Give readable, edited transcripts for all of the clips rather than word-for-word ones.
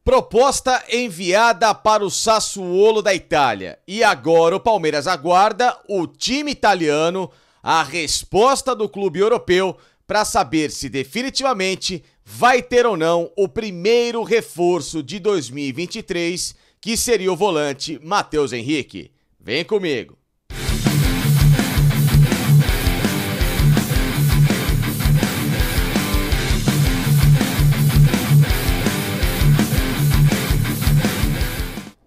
Proposta enviada para o Sassuolo da Itália. E agora o Palmeiras aguarda o time italiano, a resposta do clube europeu, para saber se definitivamente vai ter ou não o primeiro reforço de 2023, que seria o volante Matheus Henrique. Vem comigo.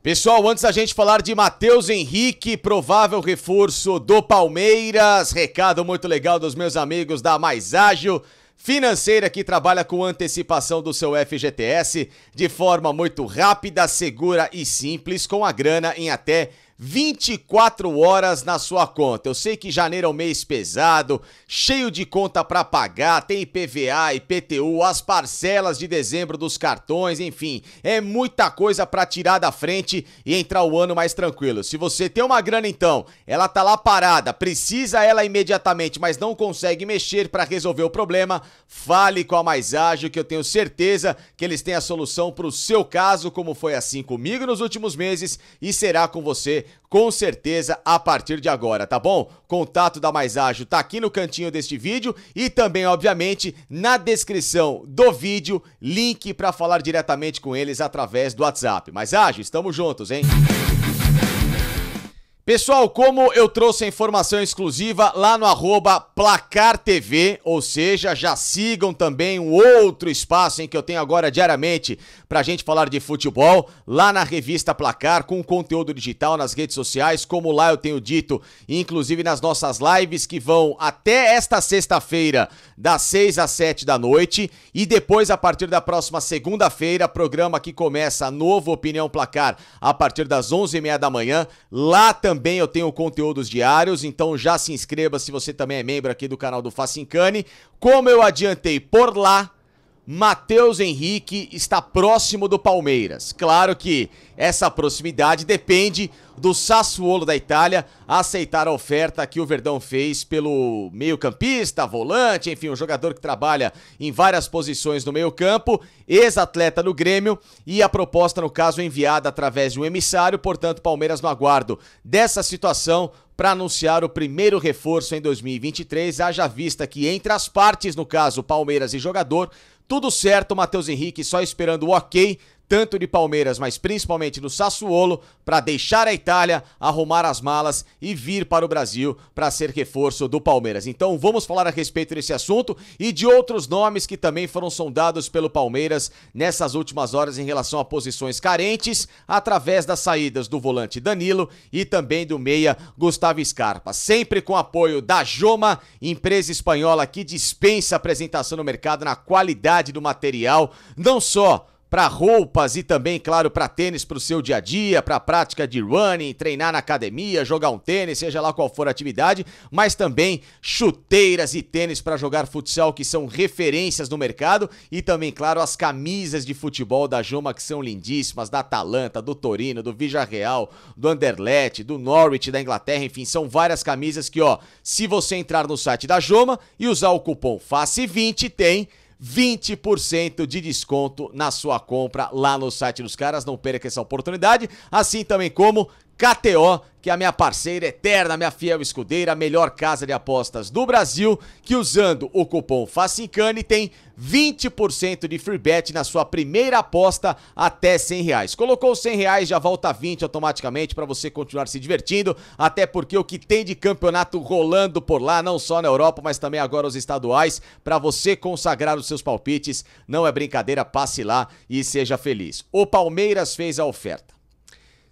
Pessoal, antes da gente falar de Matheus Henrique, provável reforço do Palmeiras, recado muito legal dos meus amigos da Mais Ágil Financeira, que trabalha com antecipação do seu FGTS de forma muito rápida, segura e simples, com a grana em até 24 horas na sua conta. Eu sei que janeiro é um mês pesado, cheio de conta para pagar, tem IPVA, IPTU, as parcelas de dezembro dos cartões, enfim, é muita coisa para tirar da frente e entrar o ano mais tranquilo. Se você tem uma grana então, ela tá lá parada, precisa ela imediatamente, mas não consegue mexer para resolver o problema, fale com a Mais Ágil, que eu tenho certeza que eles têm a solução para o seu caso, como foi assim comigo nos últimos meses e será com você com certeza a partir de agora, tá bom? Contato da Mais Ágil tá aqui no cantinho deste vídeo e também, obviamente, na descrição do vídeo, link para falar diretamente com eles através do WhatsApp. Mais Ágil, estamos juntos, hein? Pessoal, como eu trouxe a informação exclusiva lá no @PlacarTV, ou seja, já sigam também um outro espaço em que eu tenho agora diariamente pra gente falar de futebol, lá na revista Placar, com conteúdo digital nas redes sociais, como lá eu tenho dito, inclusive nas nossas lives que vão até esta sexta-feira, das 6 às 7 da noite, e depois, a partir da próxima segunda-feira, programa que começa novo Opinião Placar, a partir das 11h30 da manhã, lá também eu tenho conteúdos diários, então já se inscreva se você também é membro aqui do canal do Facincani. Como eu adiantei por lá, Matheus Henrique está próximo do Palmeiras. Claro que essa proximidade depende do Sassuolo da Itália aceitar a oferta que o Verdão fez pelo meio-campista, volante, enfim, um jogador que trabalha em várias posições no meio-campo, ex-atleta do Grêmio, e a proposta, no caso, enviada através de um emissário. Portanto, Palmeiras no aguardo dessa situação para anunciar o primeiro reforço em 2023, haja vista que entre as partes, no caso Palmeiras e jogador, tudo certo, Matheus Henrique só esperando o ok, tanto de Palmeiras, mas principalmente do Sassuolo, para deixar a Itália, arrumar as malas e vir para o Brasil para ser reforço do Palmeiras. Então vamos falar a respeito desse assunto e de outros nomes que também foram sondados pelo Palmeiras nessas últimas horas em relação a posições carentes, através das saídas do volante Danilo e também do meia Gustavo Scarpa. Sempre com apoio da Joma, empresa espanhola que dispensa apresentação no mercado na qualidade do material, não só para roupas e também, claro, para tênis para o seu dia a dia, para a prática de running, treinar na academia, jogar um tênis, seja lá qual for a atividade, mas também chuteiras e tênis para jogar futsal, que são referências no mercado, e também, claro, as camisas de futebol da Joma, que são lindíssimas, da Atalanta, do Torino, do Villarreal, do Anderlecht, do Norwich da Inglaterra, enfim, são várias camisas que, ó, se você entrar no site da Joma e usar o cupom FACE20, tem 20% de desconto na sua compra lá no site dos caras, não perca essa oportunidade, assim também como KTO, que é a minha parceira eterna, minha fiel escudeira, a melhor casa de apostas do Brasil, que usando o cupom FACINCANI tem 20% de free bet na sua primeira aposta até R$100. Colocou R$100, já volta 20 automaticamente para você continuar se divertindo, até porque o que tem de campeonato rolando por lá, não só na Europa, mas também agora os estaduais, para você consagrar os seus palpites, não é brincadeira, passe lá e seja feliz. O Palmeiras fez a oferta.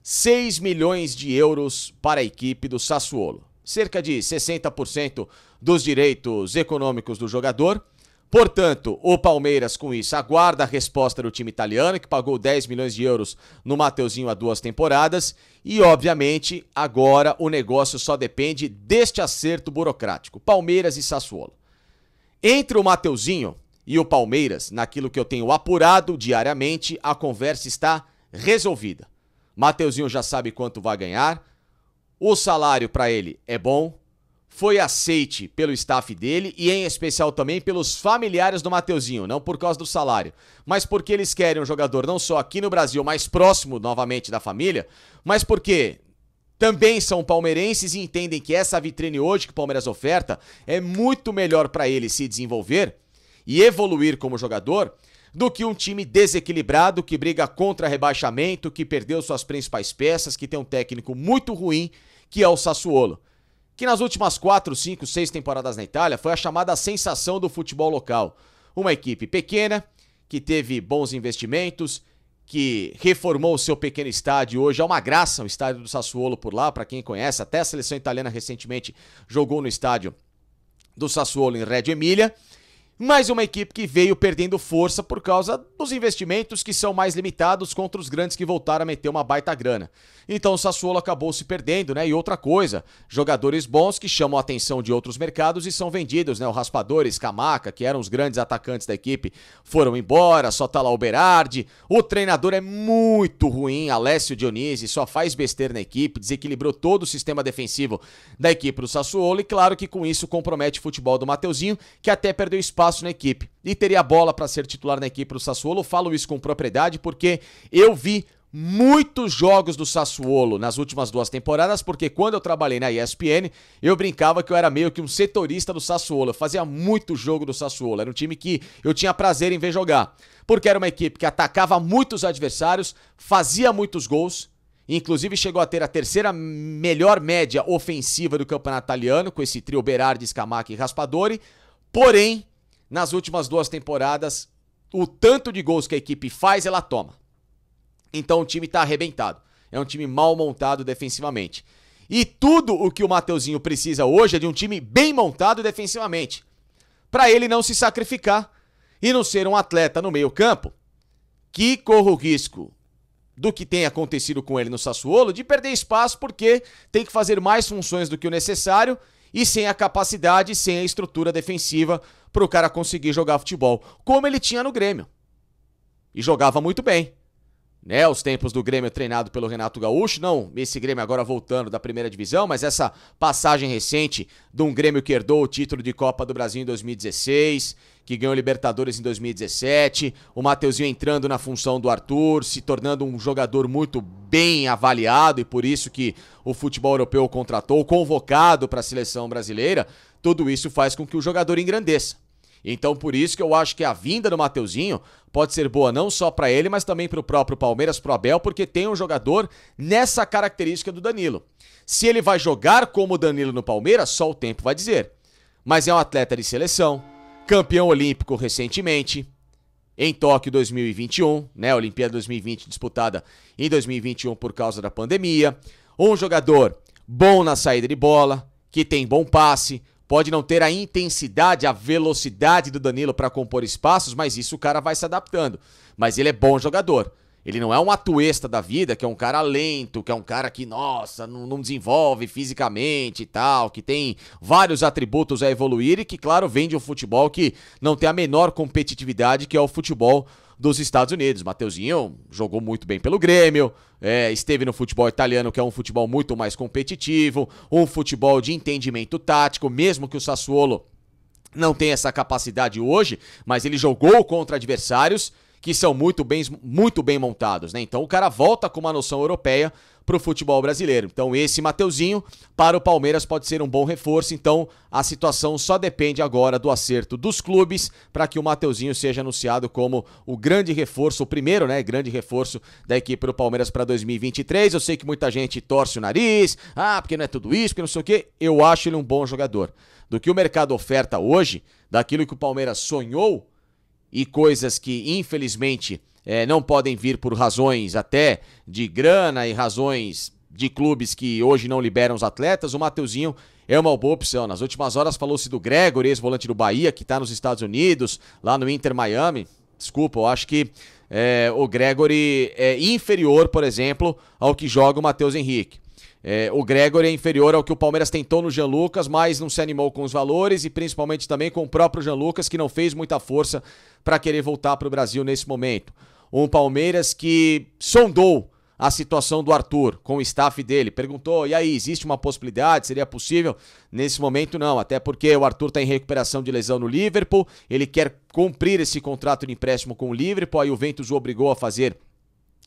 6 milhões de euros para a equipe do Sassuolo, cerca de 60% dos direitos econômicos do jogador. Portanto, o Palmeiras com isso aguarda a resposta do time italiano, que pagou 10 milhões de euros no Mateuzinho há 2 temporadas, e obviamente agora o negócio só depende deste acerto burocrático, Palmeiras e Sassuolo. Entre o Mateuzinho e o Palmeiras, naquilo que eu tenho apurado diariamente, a conversa está resolvida. Mateuzinho já sabe quanto vai ganhar, o salário para ele é bom, foi aceite pelo staff dele e em especial também pelos familiares do Mateuzinho, não por causa do salário, mas porque eles querem um jogador não só aqui no Brasil, mais próximo novamente da família, mas porque também são palmeirenses e entendem que essa vitrine hoje que o Palmeiras oferta é muito melhor para ele se desenvolver e evoluir como jogador do que um time desequilibrado que briga contra rebaixamento, que perdeu suas principais peças, que tem um técnico muito ruim, que é o Sassuolo, que nas últimas 4, 5, 6 temporadas na Itália foi a chamada sensação do futebol local. Uma equipe pequena, que teve bons investimentos, que reformou o seu pequeno estádio. Hoje é uma graça o estádio do Sassuolo por lá, para quem conhece. Até a seleção italiana recentemente jogou no estádio do Sassuolo em Reggio Emilia. Mais uma equipe que veio perdendo força por causa dos investimentos que são mais limitados contra os grandes que voltaram a meter uma baita grana. Então o Sassuolo acabou se perdendo, né? E outra coisa, jogadores bons que chamam a atenção de outros mercados e são vendidos, né? O Raspadores, Scamacca, que eram os grandes atacantes da equipe, foram embora, só tá lá o Berardi. O treinador é muito ruim, Alessio Dionisi, só faz besteira na equipe, desequilibrou todo o sistema defensivo da equipe do Sassuolo e claro que com isso compromete o futebol do Mateuzinho, que até perdeu espaço na equipe e teria bola para ser titular na equipe do Sassuolo. Eu falo isso com propriedade porque eu vi muitos jogos do Sassuolo nas últimas 2 temporadas, porque quando eu trabalhei na ESPN, eu brincava que eu era meio que um setorista do Sassuolo. Eu fazia muito jogo do Sassuolo, era um time que eu tinha prazer em ver jogar, porque era uma equipe que atacava muitos adversários, fazia muitos gols, inclusive chegou a ter a 3ª melhor média ofensiva do campeonato italiano, com esse trio Berardi, Scamacca e Raspadori. Porém, nas últimas 2 temporadas, o tanto de gols que a equipe faz, ela toma. Então o time tá arrebentado. É um time mal montado defensivamente. E tudo o que o Mateuzinho precisa hoje é de um time bem montado defensivamente, para ele não se sacrificar e não ser um atleta no meio-campo que corra o risco do que tem acontecido com ele no Sassuolo de perder espaço porque tem que fazer mais funções do que o necessário e sem a capacidade, sem a estrutura defensiva para o cara conseguir jogar futebol, como ele tinha no Grêmio. E jogava muito bem. Né, os tempos do Grêmio treinado pelo Renato Gaúcho, não esse Grêmio agora voltando da primeira divisão, mas essa passagem recente de um Grêmio que herdou o título de Copa do Brasil em 2016, que ganhou Libertadores em 2017, o Mateuzinho entrando na função do Arthur, se tornando um jogador muito bem avaliado e por isso que o futebol europeu o contratou, convocado para a seleção brasileira. Tudo isso faz com que o jogador engrandeça. Então por isso que eu acho que a vinda do Mateuzinho pode ser boa não só para ele, mas também para o próprio Palmeiras, pro Abel, porque tem um jogador nessa característica do Danilo. Se ele vai jogar como o Danilo no Palmeiras, só o tempo vai dizer. Mas é um atleta de seleção, campeão olímpico recentemente, em Tóquio 2021, né, Olimpíada 2020 disputada em 2021 por causa da pandemia. Um jogador bom na saída de bola, que tem bom passe, pode não ter a intensidade, a velocidade do Danilo para compor espaços, mas isso o cara vai se adaptando. Mas ele é bom jogador. Ele não é um Atuesta da vida, que é um cara lento, que é um cara que, nossa, não desenvolve fisicamente e tal, que tem vários atributos a evoluir e que, claro, vem de um futebol que não tem a menor competitividade, que é o futebol dos Estados Unidos. Mateuzinho jogou muito bem pelo Grêmio, esteve no futebol italiano, que é um futebol muito mais competitivo, um futebol de entendimento tático, mesmo que o Sassuolo não tenha essa capacidade hoje, mas ele jogou contra adversários que são muito bem montados, né? Então o cara volta com uma noção europeia pro futebol brasileiro. Então esse Mateuzinho para o Palmeiras pode ser um bom reforço, então a situação só depende agora do acerto dos clubes para que o Mateuzinho seja anunciado como o grande reforço, o primeiro, né, grande reforço da equipe do Palmeiras para 2023. Eu sei que muita gente torce o nariz, porque não é tudo isso, porque não sei o quê. Eu acho ele um bom jogador. Do que o mercado oferta hoje, daquilo que o Palmeiras sonhou, e coisas que, infelizmente, não podem vir por razões até de grana e razões de clubes que hoje não liberam os atletas, o Mateuzinho é uma boa opção. Nas últimas horas falou-se do Gregory, ex-volante do Bahia, que está nos Estados Unidos, lá no Inter Miami. Desculpa, eu acho que o Gregory é inferior, por exemplo, ao que joga o Matheus Henrique. O Gregory é inferior ao que o Palmeiras tentou no Jean Lucas, mas não se animou com os valores e principalmente também com o próprio Jean Lucas, que não fez muita força para querer voltar para o Brasil nesse momento. Um Palmeiras que sondou a situação do Arthur com o staff dele. Perguntou, e aí, existe uma possibilidade? Seria possível? Nesse momento não, até porque o Arthur está em recuperação de lesão no Liverpool, ele quer cumprir esse contrato de empréstimo com o Liverpool, aí o Juventus o obrigou a fazer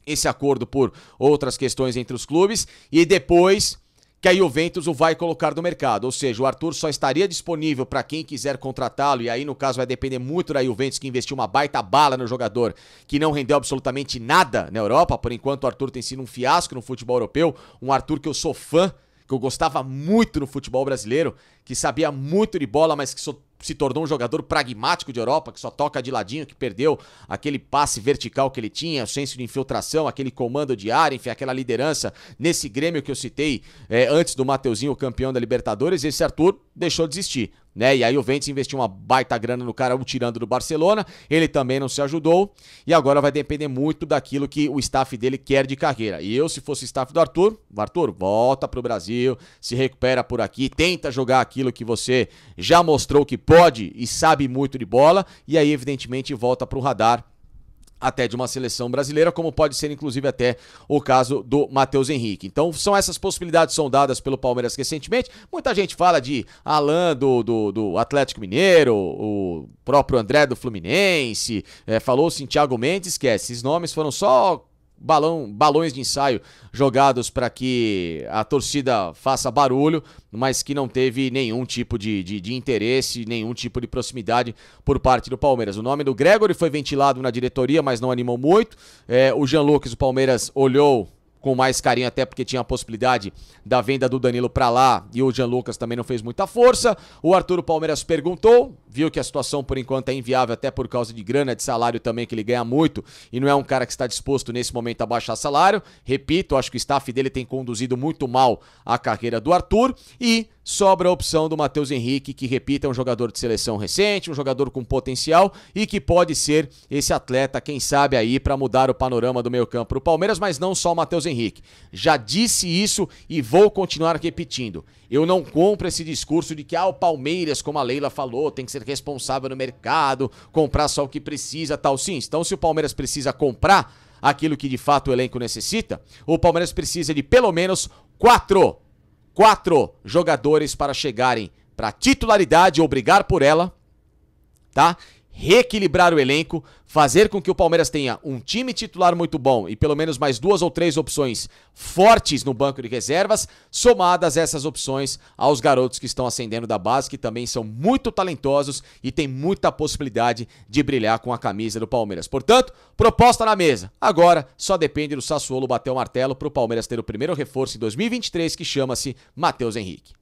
esse acordo por outras questões entre os clubes, e depois que a Juventus o vai colocar no mercado, ou seja, o Arthur só estaria disponível para quem quiser contratá-lo, e aí no caso vai depender muito da Juventus, que investiu uma baita bala no jogador, que não rendeu absolutamente nada na Europa. Por enquanto o Arthur tem sido um fiasco no futebol europeu, um Arthur que eu sou fã, que eu gostava muito no futebol brasileiro, que sabia muito de bola, mas que se tornou um jogador pragmático de Europa, que só toca de ladinho, que perdeu aquele passe vertical que ele tinha, o senso de infiltração, aquele comando de área, enfim, aquela liderança nesse Grêmio que eu citei antes do Mateuzinho, campeão da Libertadores. Esse Arthur deixou de existir, né? E aí o Juventus investiu uma baita grana no cara, o tirando do Barcelona, ele também não se ajudou, e agora vai depender muito daquilo que o staff dele quer de carreira. E eu, se fosse o staff do Arthur, volta pro Brasil, se recupera por aqui, tenta jogar aquilo que você já mostrou que pode e sabe muito de bola, e aí evidentemente volta pro radar até de uma seleção brasileira, como pode ser inclusive até o caso do Matheus Henrique. Então são essas possibilidades sondadas pelo Palmeiras recentemente. Muita gente fala de Alan do Atlético Mineiro, o próprio André do Fluminense, falou-se em Thiago Mendes, esquece, esses nomes foram só balões de ensaio jogados para que a torcida faça barulho, mas que não teve nenhum tipo de interesse, nenhum tipo de proximidade por parte do Palmeiras. O nome do Gregori foi ventilado na diretoria, mas não animou muito. O Jean Lucas, o Palmeiras olhou com mais carinho, até porque tinha a possibilidade da venda do Danilo pra lá, e o Jean Lucas também não fez muita força. O Arthur, o Palmeiras perguntou, viu que a situação por enquanto é inviável, até por causa de grana, de salário também, que ele ganha muito, e não é um cara que está disposto nesse momento a baixar salário. Repito, acho que o staff dele tem conduzido muito mal a carreira do Arthur, e sobra a opção do Matheus Henrique, que, repita, é um jogador de seleção recente, um jogador com potencial e que pode ser esse atleta, quem sabe aí, para mudar o panorama do meio campo pro Palmeiras, mas não só o Matheus Henrique. Já disse isso e vou continuar repetindo. Eu não compro esse discurso de que o Palmeiras, como a Leila falou, tem que ser responsável no mercado, comprar só o que precisa, tal. Sim, então se o Palmeiras precisa comprar aquilo que de fato o elenco necessita, o Palmeiras precisa de pelo menos quatro jogadores para chegarem para titularidade ou brigar por ela, tá? Reequilibrar o elenco, fazer com que o Palmeiras tenha um time titular muito bom e pelo menos mais 2 ou 3 opções fortes no banco de reservas, somadas essas opções aos garotos que estão ascendendo da base, que também são muito talentosos e tem muita possibilidade de brilhar com a camisa do Palmeiras. Portanto, proposta na mesa. Agora, só depende do Sassuolo bater o martelo para o Palmeiras ter o primeiro reforço em 2023, que chama-se Matheus Henrique.